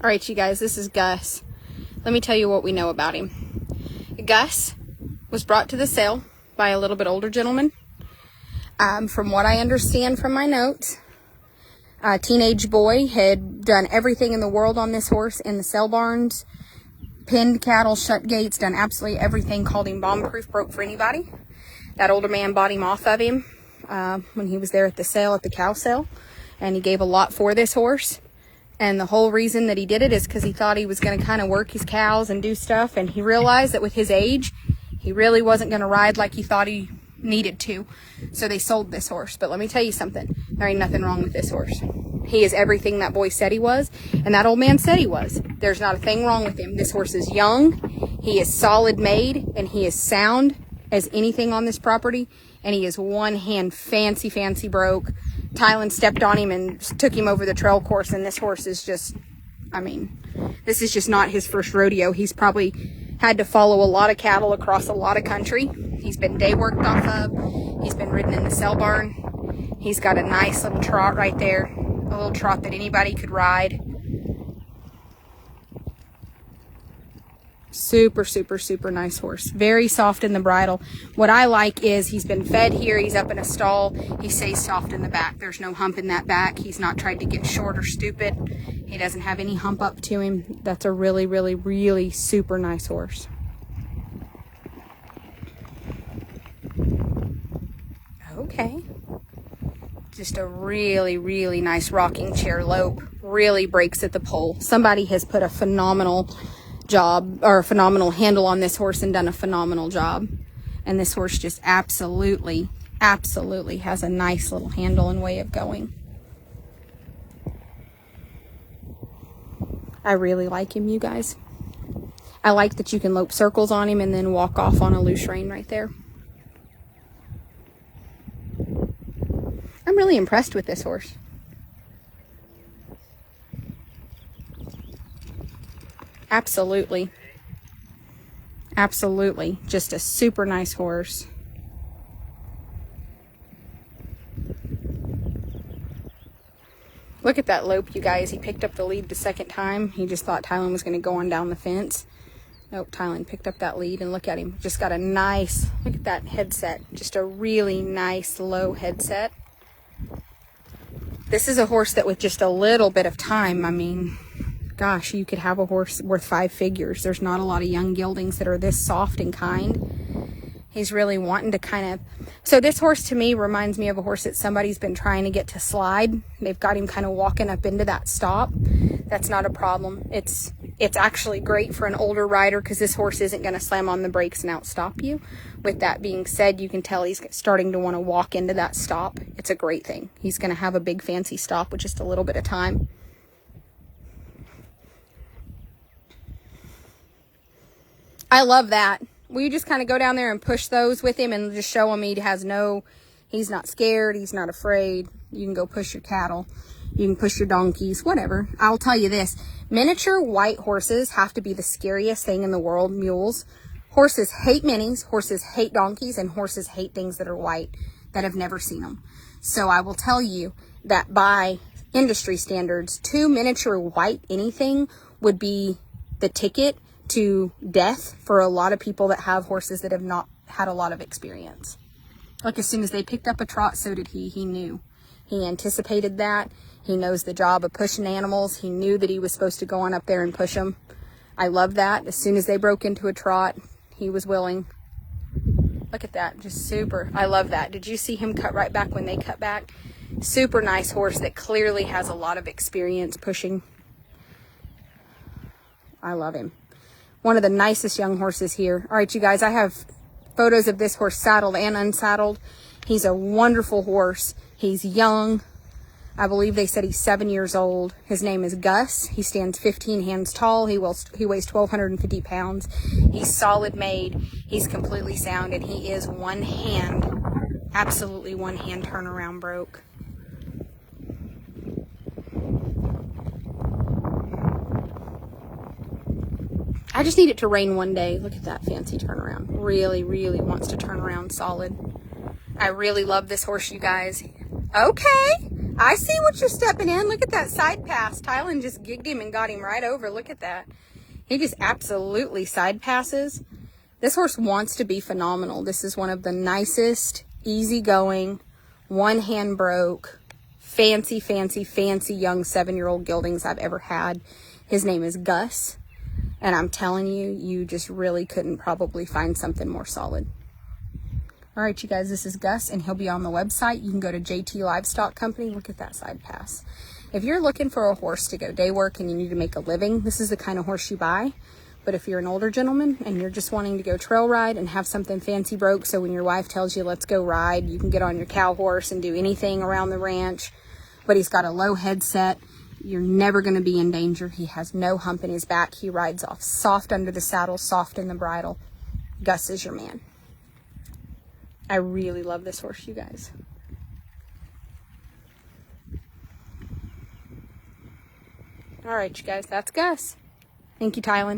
All right, you guys, this is Gus. Let me tell you what we know about him. Gus was brought to the sale by a little bit older gentleman. From what I understand from my notes, a teenage boy had done everything in the world on this horse in the sale barns, pinned cattle, shut gates, done absolutely everything, called him bomb-proof, broke for anybody. That older man bought him off of him when he was there at the sale, at the cow sale, and he gave a lot for this horse. And the whole reason that he did it is because he thought he was going to kind of work his cows and do stuff. And he realized that with his age, he really wasn't going to ride like he thought he needed to. So they sold this horse. But let me tell you something. There ain't nothing wrong with this horse. He is everything that boy said he was. And that old man said he was. There's not a thing wrong with him. This horse is young. He is solid made. And he is sound as anything on this property. And he is one hand fancy broke. Tylen stepped on him and took him over the trail course, and this horse is just, I mean, this is just not his first rodeo. He's probably had to follow a lot of cattle across a lot of country. He's been day worked off of. He's been ridden in the sale barn. He's got a nice little trot right there, a little trot that anybody could ride. Super nice horse. Very soft in the bridle. What I like is he's been fed here. He's up in a stall. He stays soft in the back. There's no hump in that back. He's not tried to get short or stupid. He doesn't have any hump up to him. That's a really super nice horse. Okay. Just a really nice rocking chair lope. Really breaks at the pole. Somebody has put a phenomenal job or a phenomenal handle on this horse and done a phenomenal job. And this horse just absolutely has a nice little handle and way of going. I really like him, you guys. I like that you can lope circles on him and then walk off on a loose rein right there. I'm really impressed with this horse. Absolutely. Just a super nice horse. Look at that lope, you guys. He picked up the lead the second time. He just thought Tylen was going to go on down the fence. Nope, Tylen picked up that lead, and look at him. Just got a nice, look at that headset. Just a really nice low headset. This is a horse that with just a little bit of time, I mean, gosh, you could have a horse worth 5 figures. There's not a lot of young geldings that are this soft and kind. He's really wanting to kind of... So this horse to me reminds me of a horse that somebody's been trying to get to slide. They've got him kind of walking up into that stop. That's not a problem. It's actually great for an older rider because this horse isn't going to slam on the brakes and outstop you. With that being said, you can tell he's starting to want to walk into that stop. It's a great thing. He's going to have a big fancy stop with just a little bit of time. I love that. Will you just kind of go down there and push those with him and just show him he's not scared, he's not afraid. You can go push your cattle. You can push your donkeys, whatever. I'll tell you this. Miniature white horses have to be the scariest thing in the world, mules. Horses hate minis, horses hate donkeys, and horses hate things that are white that have never seen them. So I will tell you that by industry standards, 2 miniature white anything would be the ticket to death for a lot of people that have horses that have not had a lot of experience. Like as soon as they picked up a trot, so did he. He knew. He anticipated that. He knows the job of pushing animals. He knew that he was supposed to go on up there and push them. I love that. As soon as they broke into a trot, he was willing. Look at that. Just super. I love that. Did you see him cut right back when they cut back? Super nice horse that clearly has a lot of experience pushing. I love him. One of the nicest young horses here. All right, you guys, I have photos of this horse saddled and unsaddled. He's a wonderful horse. He's young. I believe they said he's 7 years old. His name is Gus. He stands 15 hands tall. He weighs 1,250 pounds. He's solid made. He's completely sound, and he is one hand, absolutely one hand turnaround broke. I just need it to rain one day. Look at that fancy turnaround. Really wants to turn around solid. I really love this horse, you guys. Okay. I see what you're stepping in. Look at that side pass. Tylen just gigged him and got him right over. Look at that. He just absolutely side passes. This horse wants to be phenomenal. This is one of the nicest, easygoing, one hand broke, fancy, fancy, fancy young 7-year-old geldings I've ever had. His name is Gus. And I'm telling you, you just really couldn't probably find something more solid. All right, you guys, this is Gus, and he'll be on the website. You can go to JT Livestock Company. Look at that side pass. If you're looking for a horse to go day work and you need to make a living, this is the kind of horse you buy. But if you're an older gentleman and you're just wanting to go trail ride and have something fancy broke, so when your wife tells you, let's go ride, you can get on your cow horse and do anything around the ranch, but he's got a low headset, you're never going to be in danger. He has no hump in his back. He rides off soft under the saddle, soft in the bridle. Gus is your man. I really love this horse, you guys. All right, you guys, that's Gus. Thank you, Tylen.